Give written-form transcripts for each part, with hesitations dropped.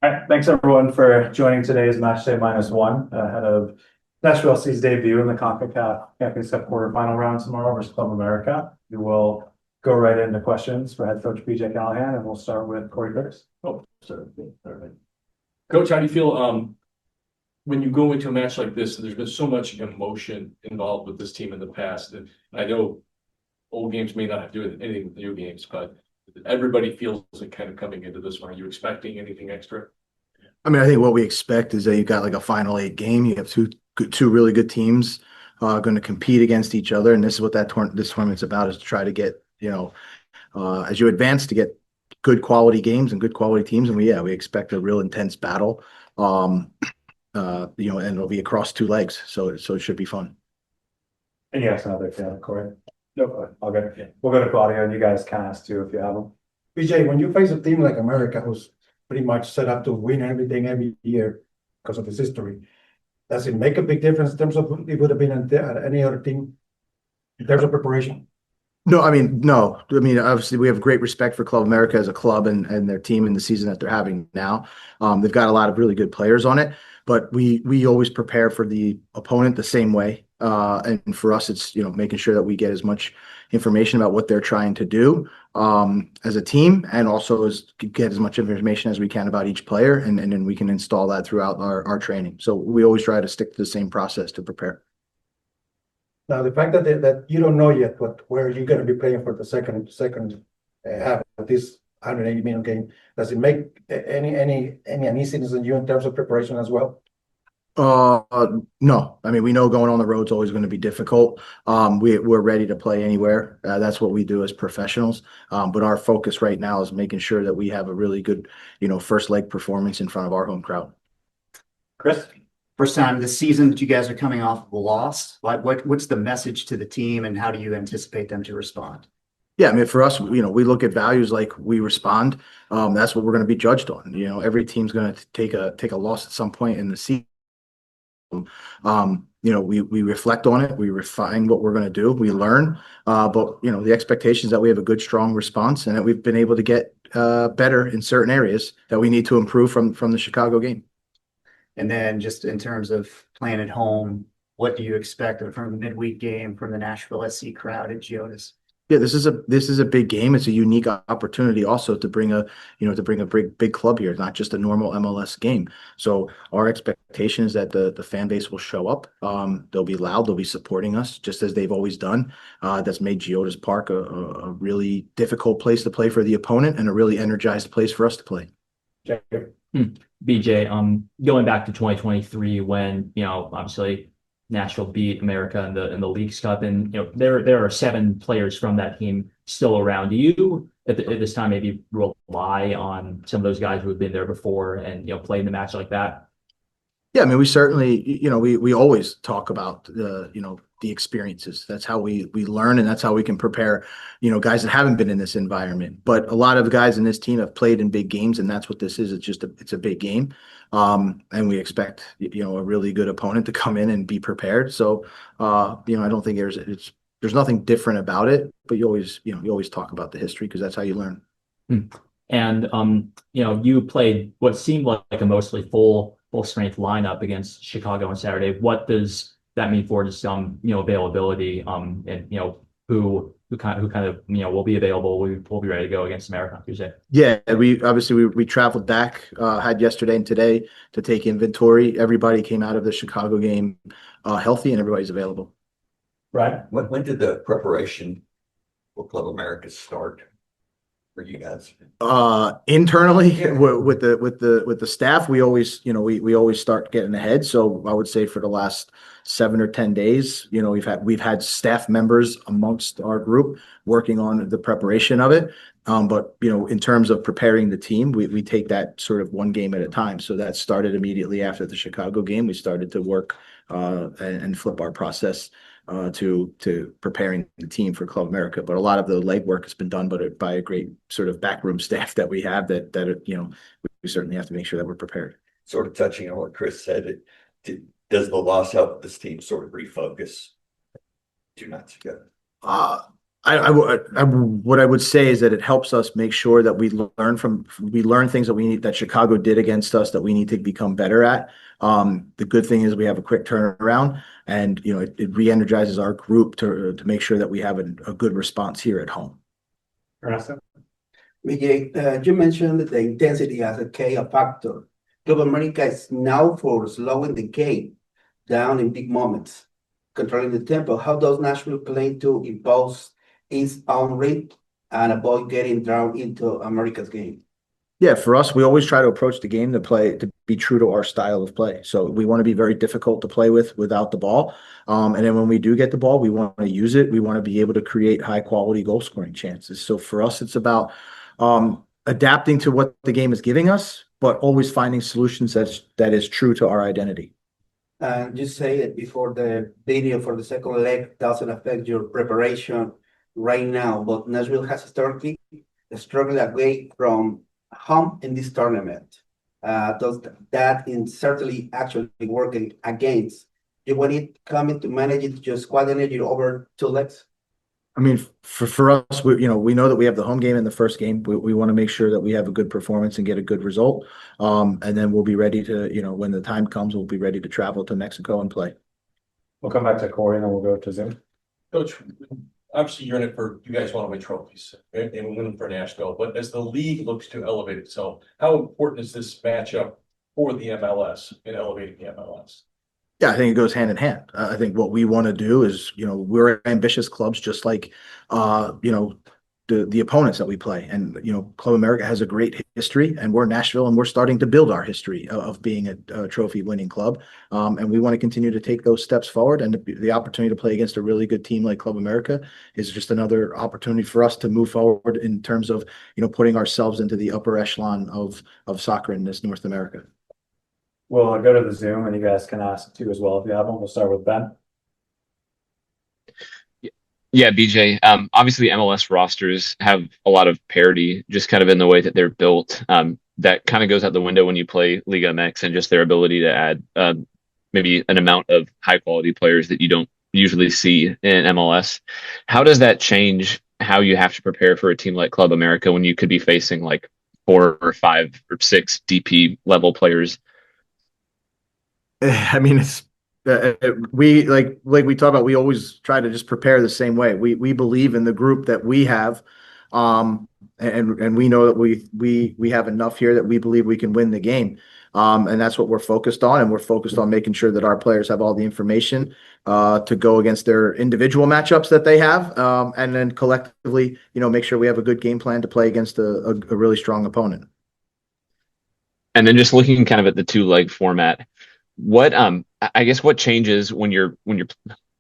All right, thanks everyone for joining today's match day -1 ahead of Nashville SC's debut in the Concacaf Champions Cup quarterfinal round tomorrow versus Club América. We will go right into questions for head coach BJ Callaghan, and we'll start with Corey Curtis. Oh, sorry. Coach, how do you feel when you go into a match like this? There's been so much emotion involved with this team in the past, and I know old games may not have to do anything with new games, but everybody feels it kind of coming into this one. Are you expecting anything extra? I mean, I think what we expect is that you got like a final 8 game. You have two really good teams going to compete against each other, and this is what this tournament's about: is to try to get as you advance to get good quality games and good quality teams. And we expect a real intense battle, and it'll be across 2 legs, so it should be fun. And you have another Corey? Nope. Okay. We'll go to Claudio, and you guys can ask too if you have them. BJ, when you face a team like America, who's pretty much set up to win everything every year because of its history, does it make a big difference in terms of it would have been at any other team in terms of preparation? No. I mean, obviously we have great respect for Club America as a club and their team in the season that they're having now. They've got a lot of really good players on it, but we always prepare for the opponent the same way. And for us, it's making sure that we get as much information about what they're trying to do as a team, and also get as much information as we can about each player, and then we can install that throughout our training. So we always try to stick to the same process to prepare. Now, the fact that you don't know yet where you're going to be playing for the second half of this 180-minute game, does it make any uneasiness in you in terms of preparation as well? No. I mean, we know going on the road is always going to be difficult. We're ready to play anywhere. That's what we do as professionals. But our focus right now is making sure that we have a really good, first leg performance in front of our home crowd. Chris? First time this season that you guys are coming off of a loss. What's the message to the team, and how do you anticipate them to respond? Yeah, I mean, for us, we look at values like we respond. That's what we're going to be judged on. Every team's going to take a loss at some point in the season. We reflect on it, we refine what we're going to do, we learn, but the expectation is that we have a good, strong response, and that we've been able to get better in certain areas that we need to improve from the Chicago game. And then just in terms of playing at home, what do you expect from the midweek game from the Nashville SC crowd at Geodis? Yeah, this is a big game. It's a unique opportunity also to bring a big club here, not just a normal MLS game. So our expectation is that the fan base will show up. They'll be loud. They'll be supporting us just as they've always done. That's made Geodis Park a really difficult place to play for the opponent, and a really energized place for us to play. BJ, going back to 2023 when, obviously Nashville beat America in the Leagues Cup, and there are 7 players from that team still around. Do you at this time maybe rely on some of those guys who have been there before and played in the match like that? Yeah, I mean, we certainly, we always talk about the experiences. That's how we learn, and that's how we can prepare, guys that haven't been in this environment. But a lot of guys in this team have played in big games, and that's what this is. It's a big game, and we expect a really good opponent to come in and be prepared. So, I don't think there's nothing different about it. But you always talk about the history, because that's how you learn. And you played what seemed like a mostly full strength lineup against Chicago on Saturday. What does that mean for just availability and who kind of will be available? We'll be ready to go against America on Tuesday. Yeah, we traveled back, had yesterday and today to take inventory. Everybody came out of the Chicago game healthy, and everybody's available. Right. When did the preparation for Club America start for you guys? Internally, with the staff, we always we always start getting ahead. So I would say for the last 7 or 10 days, we've had staff members amongst our group working on the preparation of it. But in terms of preparing the team, we take that sort of one game at a time. So that started immediately after the Chicago game. We started to work and flip our process to preparing the team for Club America. But a lot of the legwork has been done by a great sort of backroom staff that we have that we certainly have to make sure that we're prepared. Sort of touching on what Chris said, does the loss help this team sort of refocus 2 nights ago? What I would say is that it helps us make sure that we learn things that we need, that Chicago did against us, that we need to become better at. The good thing is we have a quick turnaround, and it re-energizes our group to make sure that we have a good response here at home. Ernesto? BJ, you mentioned the intensity as a key factor. Club America is now for slowing the game down in big moments, controlling the tempo. How does Nashville plan to impose its own rate and avoid getting drawn into America's game? Yeah, for us, we always try to approach the game to be true to our style of play. So we want to be very difficult to play with without the ball. And then when we do get the ball, we want to use it. We want to be able to create high quality goal scoring chances. So for us, it's about adapting to what the game is giving us, but always finding solutions that is true to our identity. You say it before the video for the second leg doesn't affect your preparation right now, but Nashville has historically struggled away from home in this tournament. Does that certainly actually working against you when it coming to manage it, just squad energy over 2 legs? I mean, for us, we know that we have the home game in the first game. We want to make sure that we have a good performance and get a good result. And then we'll be ready to, when the time comes, we'll be ready to travel to Mexico and play. We'll come back to Corey and then we'll go to Zoom. Coach, obviously you're in it you guys want to win trophies and win for Nashville, but as the league looks to elevate itself, how important is this matchup for the MLS in elevating the MLS? Yeah, I think it goes hand in hand. I think what we want to do is, we're ambitious clubs, just like, the opponents that we play. And, Club America has a great history, and we're Nashville, and we're starting to build our history of being a trophy winning club. And we want to continue to take those steps forward. And the opportunity to play against a really good team like Club America is just another opportunity for us to move forward in terms of, putting ourselves into the upper echelon of soccer in this North America. We'll go to the Zoom and you guys can ask too as well if you have one. We'll start with Ben. Yeah, BJ. Obviously, MLS rosters have a lot of parity, just kind of in the way that they're built. That kind of goes out the window when you play Liga MX and just their ability to add maybe an amount of high quality players that you don't usually see in MLS. How does that change how you have to prepare for a team like Club America when you could be facing like 4 or 5 or 6 DP level players? I mean, it's we like we talk about. We always try to just prepare the same way. We believe in the group that we have, and we know that we have enough here that we believe we can win the game, and that's what we're focused on. And we're focused on making sure that our players have all the information to go against their individual matchups that they have, and then collectively, make sure we have a good game plan to play against a really strong opponent. And then just looking kind of at the 2-leg format. What I guess what changes when you're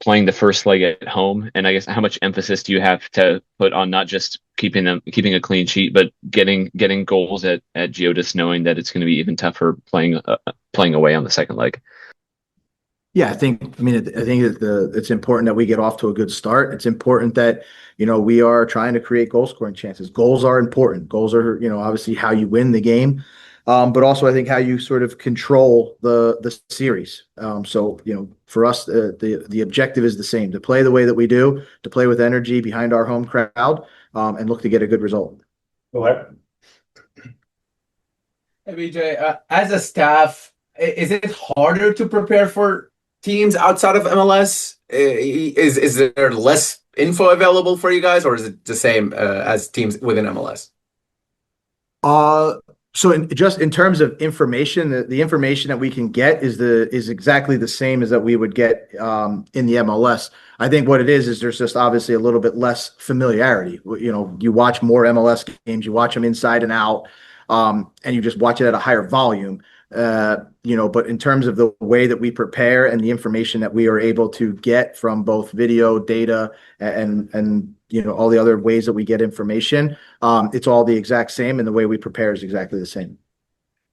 playing the first leg at home, and I guess how much emphasis do you have to put on not just keeping a clean sheet, but getting goals at Geodis, knowing that it's going to be even tougher playing away on the second leg? Yeah, I think that it's important that we get off to a good start. It's important that, we are trying to create goal scoring chances. Goals are important. Goals are, obviously how you win the game. But also I think how you sort of control the series. So, for us, the objective is the same, to play the way that we do, to play with energy behind our home crowd, and look to get a good result. Hey, BJ, as a staff, is it harder to prepare for teams outside of MLS? Is there less info available for you guys, or is it the same as teams within MLS? So in terms of information, the information that we can get is exactly the same as that we would get in the MLS. I think what it is there's just obviously a little bit less familiarity. You watch more MLS games, you watch them inside and out, and you just watch it at a higher volume. But in terms of the way that we prepare and the information that we are able to get from both video, data, and all the other ways that we get information, it's all the exact same, and the way we prepare is exactly the same.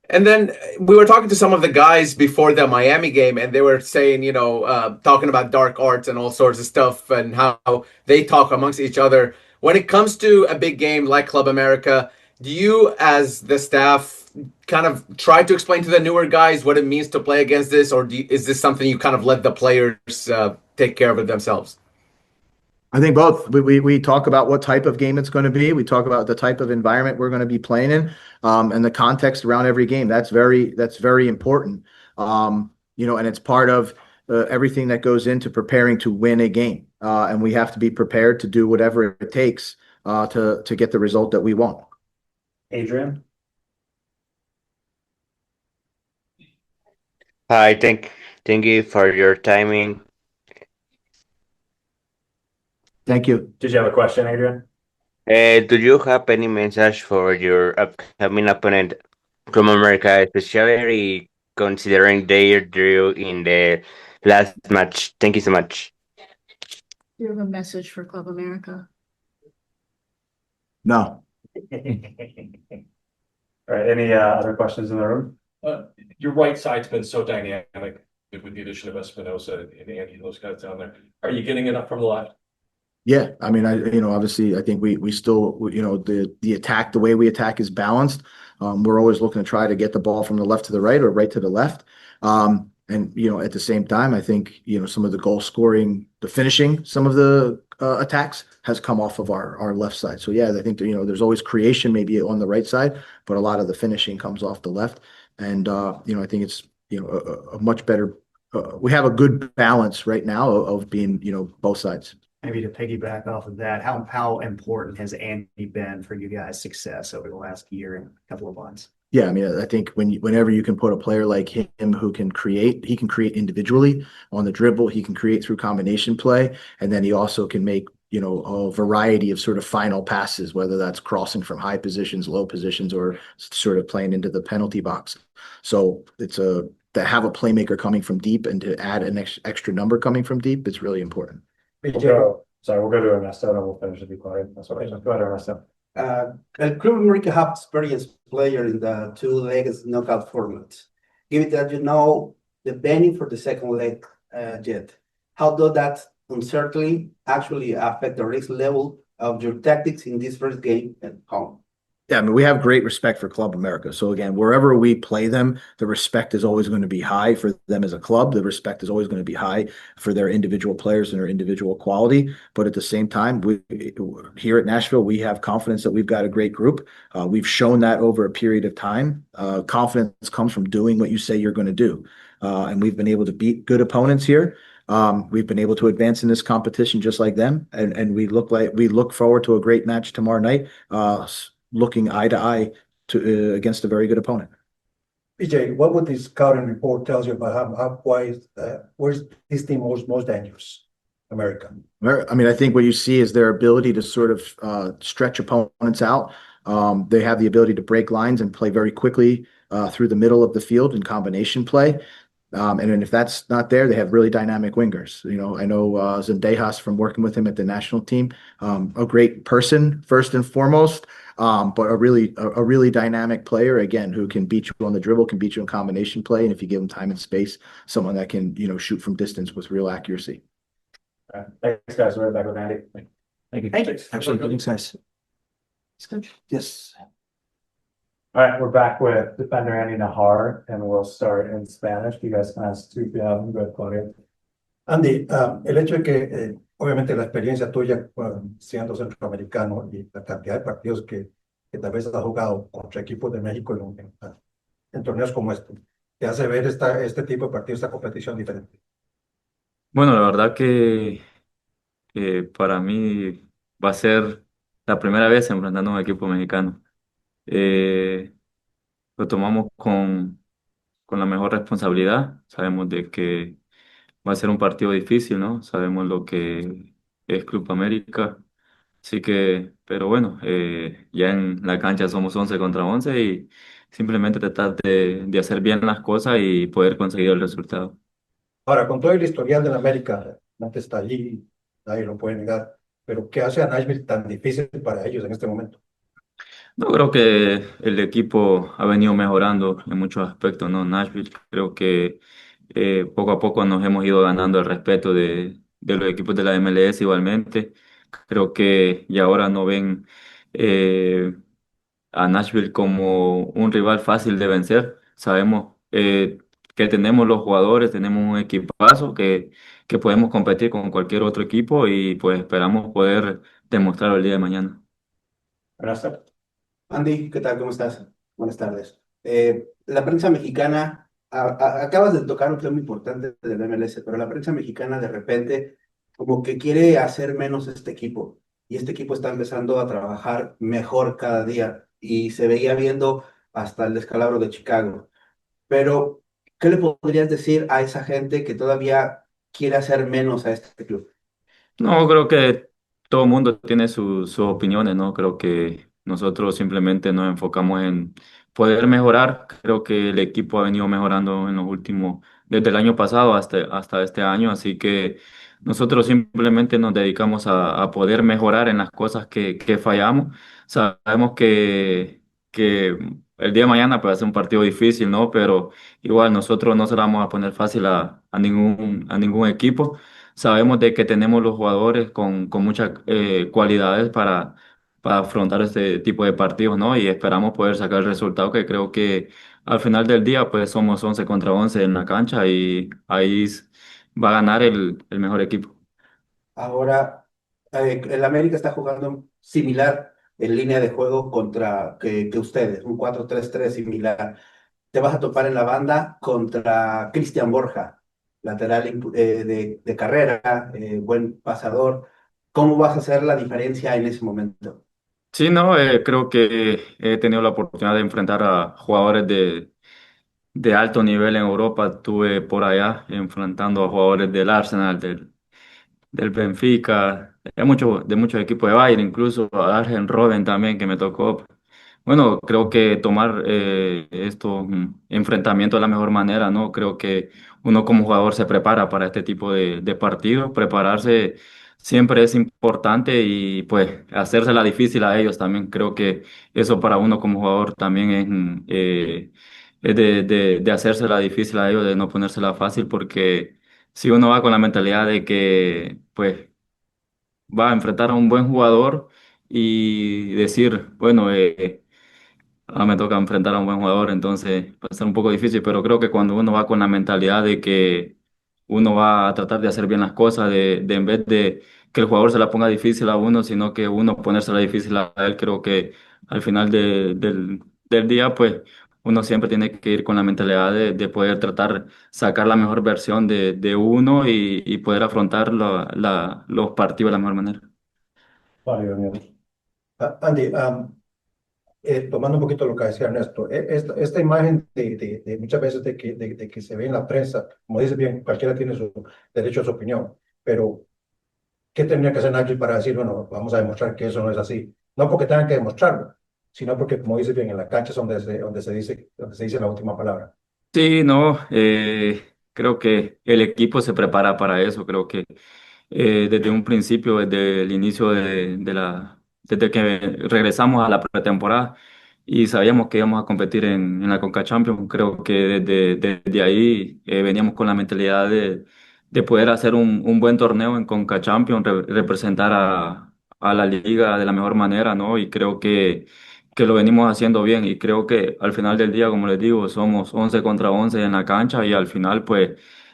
And then we were talking to some of the guys before the Miami game, and they were saying, talking about dark arts and all sorts of stuff and how they talk amongst each other. When it comes to a big game like Club America, do you, as the staff, kind of try to explain to the newer guys what it means to play against this, or is this something you kind of let the players take care of it themselves? I think both. We talk about what type of game it's going to be. We talk about the type of environment we're going to be playing in, and the context around every game. That's very important. And it's part of everything that goes into preparing to win a game. And we have to be prepared to do whatever it takes to get the result that we want. Adrian? Hi, thank you for your timing. Thank you. Did you have a question, Adrian? Do you have any message for your upcoming opponent from America, especially considering they drew in the last match? Thank you so much. Do you have a message for Club America? No. All right, any other questions in the room? Your right side's been so dynamic with the addition of Espinosa and Andy and those guys down there. Are you getting it up from the left? Yeah, I mean, obviously, I think we still, the attack, the way we attack is balanced. We're always looking to try to get the ball from the left to the right or right to the left. And at the same time, I think, some of the goal scoring, the finishing, some of the attacks has come off of our left side. So yeah, I think, there's always creation maybe on the right side, but a lot of the finishing comes off the left. And, I think it's, a much better, we have a good balance right now of being, both sides. Maybe to piggyback off of that, how important has Andy been for you guys' success over the last year and a couple of months? Yeah, I mean, I think whenever you can put a player like him who can create, he can create individually on the dribble, he can create through combination play, and then he also can make, a variety of sort of final passes, whether that's crossing from high positions, low positions, or sort of playing into the penalty box. So to have a playmaker coming from deep and to add an extra number coming from deep, it's really important. We'll go to Ernesto and we'll finish if you quiet. That's what I just go ahead, Ernesto. Club América have experienced player in the two legs knockout format. Given that you know the venue for the second leg yet, how does that uncertainty actually affect the risk level of your tactics in this first game at home? Yeah, I mean, we have great respect for Club America. So again, wherever we play them, the respect is always going to be high for them as a club. The respect is always going to be high for their individual players and their individual quality. But at the same time, here at Nashville, we have confidence that we've got a great group. We've shown that over a period of time. Confidence comes from doing what you say you're going to do. And we've been able to beat good opponents here. We've been able to advance in this competition just like them. And we look forward to a great match tomorrow night. Looking eye to eye against a very good opponent. BJ, what would this scouting report tells you about where's this team most dangerous? America. I mean, I think what you see is their ability to sort of stretch opponents out. They have the ability to break lines and play very quickly through the middle of the field in combination play. And then if that's not there, they have really dynamic wingers. I know Zendejas from working with him at the national team, a great person first and foremost, but a really dynamic player again who can beat you on the dribble, can beat you in combination play, and if you give him time and space, someone that can shoot from distance with real accuracy. All right. Thanks, guys. We're back with Andy. Thank you. Absolutely, thanks, guys. Yes. All right, we're back with defender Andy Nájar, and we'll start in Spanish. You guys can ask two if you have them. Go ahead, Claudia. Andy, el hecho de que obviamente la experiencia tuya siendo centroamericano y la cantidad de partidos que tal vez has jugado contra equipos de México en torneos como este, te hace ver este tipo de partidos, esta competición diferente. Bueno, la verdad que para mí va a ser la primera vez enfrentando a un equipo mexicano. Eh, lo tomamos con la mejor responsabilidad. Sabemos de que va a ser un partido difícil, ¿no? Sabemos lo que es Club América. Así que, pero bueno, ya en la cancha somos 11 contra 11 y simplemente tratar de hacer bien las cosas y poder conseguir el resultado. Ahora, con todo el historial de la América, antes está allí, nadie lo puede negar, pero ¿qué hace a Nashville tan difícil para ellos en este momento? No, creo que el equipo ha venido mejorando en muchos aspectos, ¿no? Nashville, creo que poco a poco nos hemos ido ganando el respeto de los equipos de la MLS igualmente. Creo que ya ahora no ven a Nashville como un rival fácil de vencer. Sabemos, que tenemos los jugadores, tenemos un equipazo que podemos competir con cualquier otro equipo y pues esperamos poder demostrarlo el día de mañana. Ernesto. Andy, ¿qué tal? ¿Cómo estás? Buenas tardes. La prensa mexicana, acabas de tocar un tema importante del MLS, pero la prensa mexicana de repente como que quiere hacer menos este equipo y este equipo está empezando a trabajar mejor cada día y se veía viendo hasta el descalabro de Chicago. Pero, ¿qué le podrías decir a esa gente que todavía quiere hacer menos a este club? No, creo que todo el mundo tiene sus opiniones, ¿no? Creo que nosotros simplemente nos enfocamos en poder mejorar. Creo que el equipo ha venido mejorando en los últimos, desde el año pasado hasta este año, así que nosotros simplemente nos dedicamos a poder mejorar en las cosas que fallamos. Sabemos que el día de mañana puede ser un partido difícil, ¿no? Pero igual nosotros no se la vamos a poner fácil a ningún equipo. Sabemos de que tenemos los jugadores con muchas cualidades para afrontar este tipo de partidos, ¿no? Y esperamos poder sacar el resultado que creo que al final del día, pues somos 11 contra 11 en la cancha y ahí va a ganar el mejor equipo. Ahora, el América está jugando similar en línea de juego contra que ustedes, un 4-3-3 similar. Te vas a topar en la banda contra Cristian Borja, lateral de carrera, buen pasador. ¿Cómo vas a hacer la diferencia en ese momento? Sí, no, creo que he tenido la oportunidad de enfrentar a jugadores de alto nivel en Europa. Estuve por allá enfrentando a jugadores del Arsenal, del Benfica, de muchos equipos de Bayern, incluso a Arjen Robben también que me tocó. Bueno, creo que tomar estos enfrentamientos de la mejor manera, ¿no? Creo que uno como jugador se prepara para este tipo de partidos. Prepararse siempre es importante y pues hacérsela difícil a ellos también. Creo que eso para uno como jugador también es de hacérsela difícil a ellos, de no ponérsela fácil, porque si uno va con la mentalidad de que pues va a enfrentar a un buen jugador y decir, bueno, me toca enfrentar a un buen jugador, entonces va a ser un poco difícil, pero creo que cuando uno va con la mentalidad de que uno va a tratar de hacer bien las cosas, de en vez de que el jugador se la ponga difícil a uno, sino que uno ponérsela difícil a él, creo que al final del día, pues uno siempre tiene que ir con la mentalidad de poder tratar sacar la mejor versión de uno y poder afrontar los partidos de la mejor manera. Fabio, Daniel. Andy, tomando un poquito lo que decía Ernesto, esta imagen de muchas veces de que se ve en la prensa, como dice bien, cualquiera tiene su derecho a su opinión, pero ¿qué tendría que hacer Nashville para decir, bueno, vamos a demostrar que eso no es así? No porque tengan que demostrarlo, sino porque, como dice bien, en la cancha es donde se dice la última palabra. Sí, no, creo que el equipo se prepara para eso. Creo que desde un principio, desde el inicio desde que regresamos a la pretemporada y sabíamos que íbamos a competir en la Concacaf Champions, creo que desde ahí veníamos con la mentalidad de poder hacer un buen torneo en Concacaf Champions, representar a la liga de la mejor manera, ¿no? Y creo que lo venimos haciendo bien y creo que al final del día, como les digo, somos 11 contra 11 en la cancha y al final pues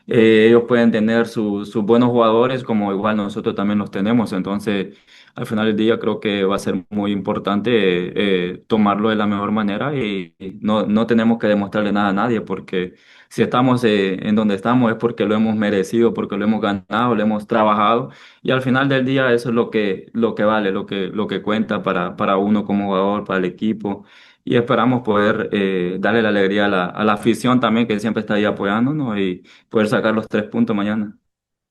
ellos pueden tener sus buenos jugadores como igual nosotros también los tenemos, entonces al final del día creo que va a ser muy importante tomarlo de la mejor manera y no tenemos que demostrarle nada a nadie porque si estamos en donde estamos es porque lo hemos merecido, porque lo hemos ganado, lo hemos trabajado y al final del día eso es lo que vale, lo que cuenta para uno como jugador, para el equipo. Y esperamos poder darle la alegría a la afición también, que siempre está ahí apoyándonos y poder sacar los 3 puntos mañana.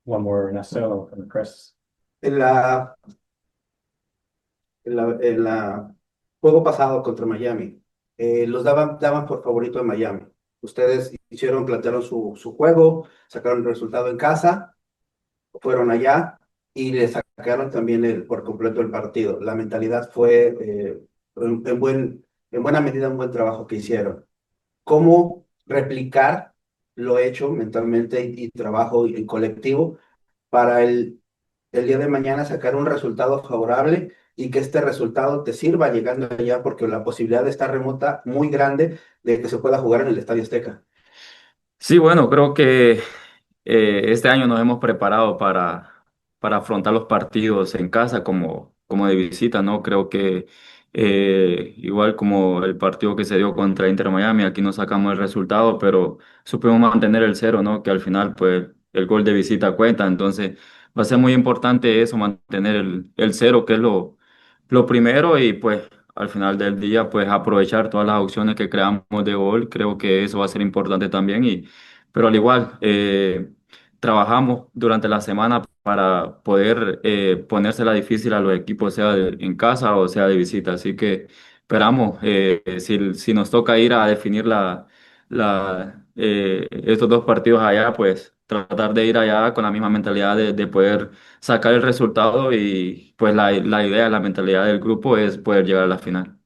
One more, Ernesto, and Chris. En la, en la juego pasado contra Miami, los daban por favorito en Miami. Ustedes plantearon su juego, sacaron el resultado en casa, fueron allá y le sacaron también por completo el partido. La mentalidad fue en buena medida un buen trabajo que hicieron. ¿Cómo replicar lo hecho mentalmente y trabajo en colectivo para el día de mañana sacar un resultado favorable y que este resultado te sirva llegando allá, porque la posibilidad está remota, muy grande, de que se pueda jugar en el Estadio Azteca? Sí, bueno, creo que este año nos hemos preparado para afrontar los partidos en casa como de visita, ¿no? Creo que igual como el partido que se dio contra Inter Miami, aquí no sacamos el resultado, pero supimos mantener el cero, ¿no? Que al final, pues, el gol de visita cuenta, entonces va a ser muy importante eso, mantener el cero, que es lo primero, y pues al final del día, pues aprovechar todas las opciones que creamos de gol, creo que eso va a ser importante también, pero al igual, trabajamos durante la semana para poder ponérsela difícil a los equipos, sea en casa o sea de visita. Así que esperamos, si nos toca ir a definir estos dos partidos allá, pues tratar de ir allá con la misma mentalidad de poder sacar el resultado y pues la idea, la mentalidad del grupo es poder llegar a la final.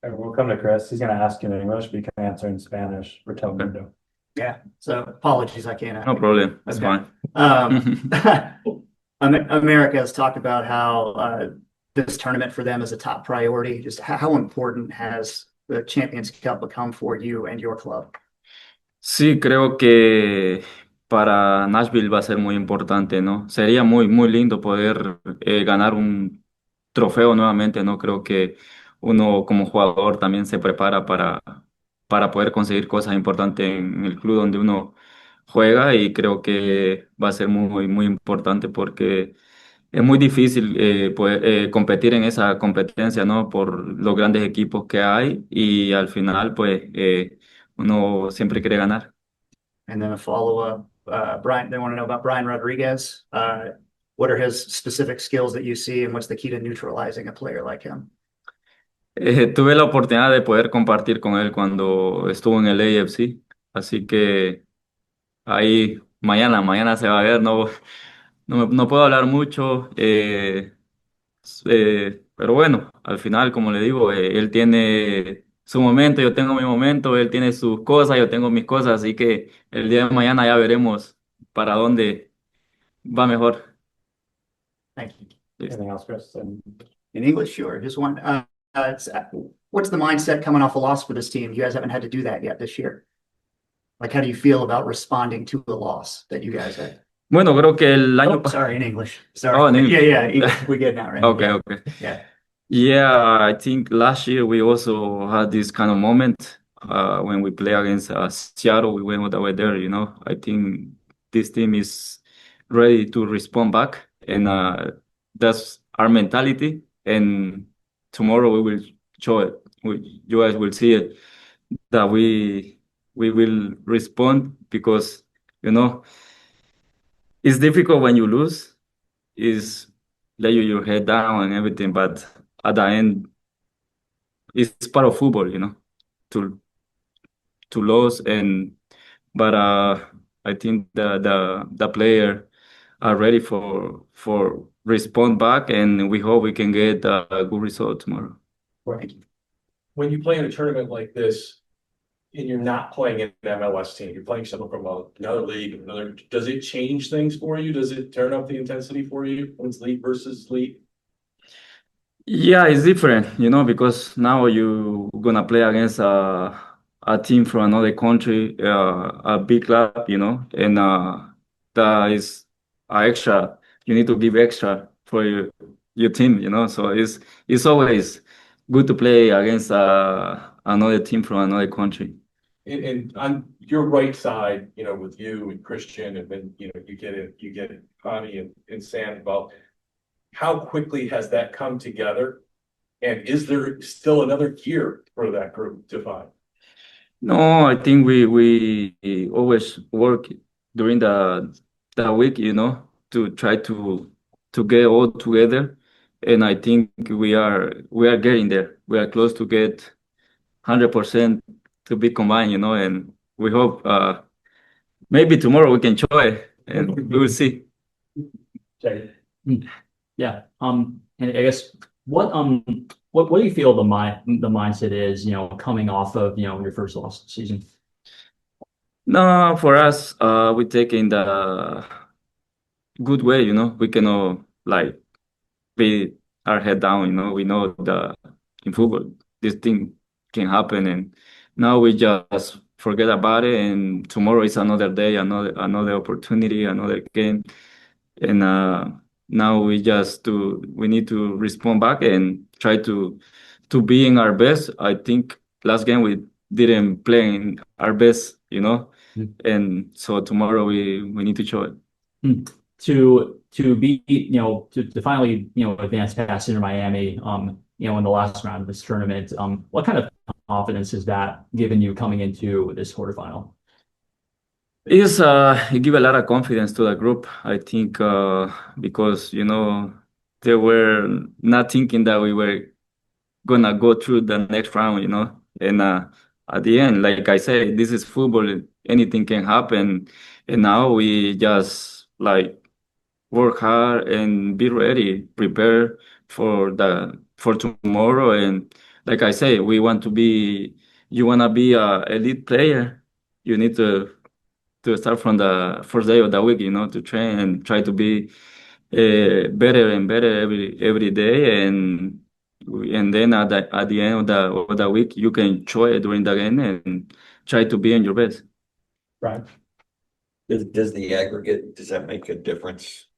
And we'll come to Chris. He's gonna ask you in English, but you can answer in Spanish for Okay. Telemundo. Yeah, so apologies, I can't. No problem, it's Okay. fine. America has talked about how this tournament for them is a top priority. Just how important has the Champions Cup become for you and your club? Sí, creo que para Nashville va a ser muy importante, ¿no? Sería muy lindo poder ganar un trofeo nuevamente, ¿no? Creo que uno como jugador también se prepara para poder conseguir cosas importantes en el club donde uno juega y creo que va a ser muy importante porque es muy difícil poder competir en esa competencia, ¿no? Por los grandes equipos que hay y al final, pues, uno siempre quiere ganar. And then a follow-up, Brian, they want to know about Brian Rodriguez. What are his specific skills that you see, and what's the key to neutralizing a player like him? Tuve la oportunidad de poder compartir con él cuando estuvo en el AFC, así que ahí mañana se va a ver, no puedo hablar mucho, pero bueno, al final, como le digo, él tiene su momento, yo tengo mi momento, él tiene sus cosas, yo tengo mis cosas, así que el día de mañana ya veremos para dónde va mejor. Thank you. Listo. Anything else, Chris? And In English, sure. Just one. What's the mindset coming off a loss for this team? You guys haven't had to do that yet this year. Like, how do you feel about responding to a loss that you guys had? Bueno, creo que el año Oh, sorry, in English. Sorry. Oh, in English. Yeah, English. We get now, right? Okay, Yeah. okay. Yeah. Yeah, I think last year we also had this kind of moment when we play against Seattle. We went all the way there, you know. I think this team is ready to respond back, and that's our mentality. And tomorrow we will show it. You guys will see it that we will respond because you know it's difficult when you lose. Is lay your head down and everything, but at the end, it's part of football, you know, to lose but I think the player are ready for respond back, and we hope we can get a good result tomorrow. When you play in a tournament like this, and you're not playing an MLS team, you're playing someone from another league, does it change things for you? Does it turn up the intensity for you when it's league versus league? Yeah, it's different, you know, because now you gonna play against a team from another country, a big club, you know, and that is extra. You need to give extra for your team, you know. So it's always good to play against another team from another country. And on your right side, you know, with you and Christian, and then you get Connie and Sam involved. How quickly has that come together? And is there still another gear for that group to find? No, I think we always work during the week, you know, to try to get all together, and I think we are getting there. We are close to get 100% to be combined, you know, and we hope maybe tomorrow we can show it, and we will see. Yeah. And I guess what do you feel the mindset is, you know, coming off of, you know, your first loss of the season? No, for us, we take in the good way, you know. We cannot like be our head down, you know. We know in football this thing can happen, and now we just forget about it, and tomorrow is another day, another opportunity, another game, and now we need to respond back and try to be in our best. I think last game we didn't play in our best, and so tomorrow we need to show it. To be, to finally, advance past Inter Miami, in the last round of this tournament, what kind of confidence has that given you coming into this quarterfinal? It give a lot of confidence to the group. I think because they were not thinking that we were gonna go through the next round, and at the end, like I said, this is football. Anything can happen, and now we just like work hard and be ready, prepare for tomorrow. And like I say, you wanna be a elite player, you need to start from the first day of the week, to train and try to be better and better every day, and then at the end of the week you can enjoy it during the game and try to be in your best. Right. Does the aggregate, does that make a difference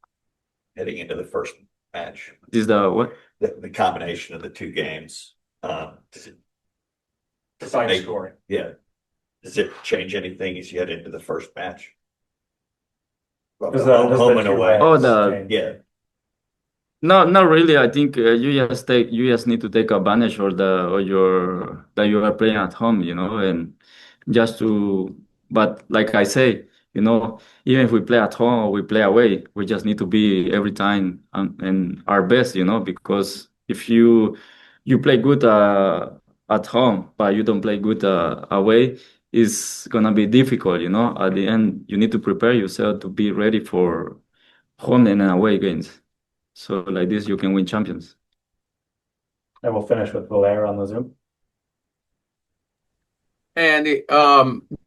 heading into the first match? Is the what? The combination of the two games, does it Besides make- scoring. yeah. Does it change anything as you head into the first match? Does the Home and two away. Oh, ranks the- change? Yeah, No, not really. I think you just need to take advantage of that you are playing at home, and just to. But like I say, even if we play at home or we play away, we just need to be every time in our best, because if you play good at home but you don't play good away, it's gonna be difficult, At the end, you need to prepare yourself to be ready for home and away games. So like this, you can win champions. And we'll finish with Valera on the Zoom. And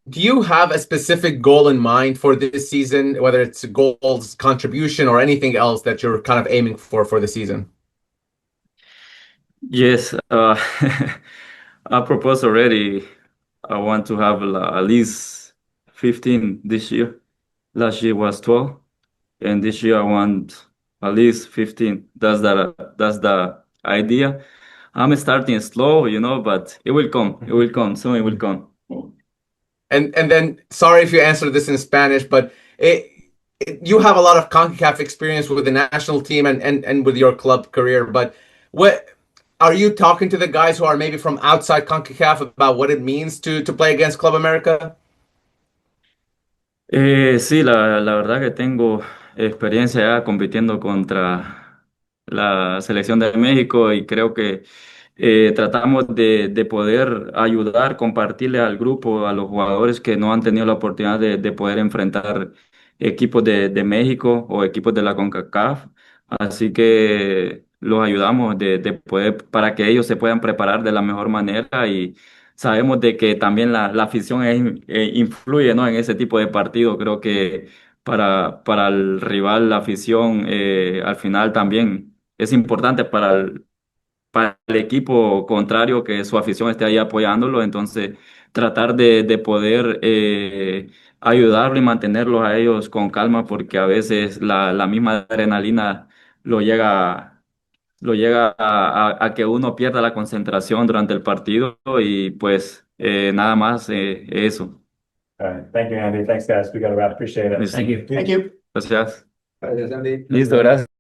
do you have a specific goal in mind for this season, whether it's goals, contribution, or anything else that you're kind of aiming for the season? Yes, I proposed already. I want to have at least 15 this year. Last year was 12, and this year I want at least 15. That's the idea. I'm starting slow, but it will come. It will come. Soon it will come. And then, sorry if you answered this in Spanish, but you have a lot of Concacaf experience with the national team and with your club career. But what are you talking to the guys who are maybe from outside Concacaf about what it means to play against Club América? Sí, la verdad que tengo experiencia ya compitiendo contra la selección de México y creo que tratamos de poder ayudar, compartirle al grupo, a los jugadores que no han tenido la oportunidad de poder enfrentar equipos de México o equipos de la CONCACAF. Así que los ayudamos de poder, para que ellos se puedan preparar de la mejor manera y sabemos de que también la afición influye, ¿no? En ese tipo de partido. Creo que para el rival la afición al final también es importante para el equipo contrario que su afición esté ahí apoyándolo. Entonces tratar de poder ayudarlo y mantenerlos a ellos con calma porque a veces la misma adrenalina lo llega a que uno pierda la concentración durante el partido y pues nada más eso. All right. Thank you, Andy. Thanks, guys. We got to wrap. Appreciate it. Thank you. Thank you. Gracias. Gracias, Andy. Listo, gracias.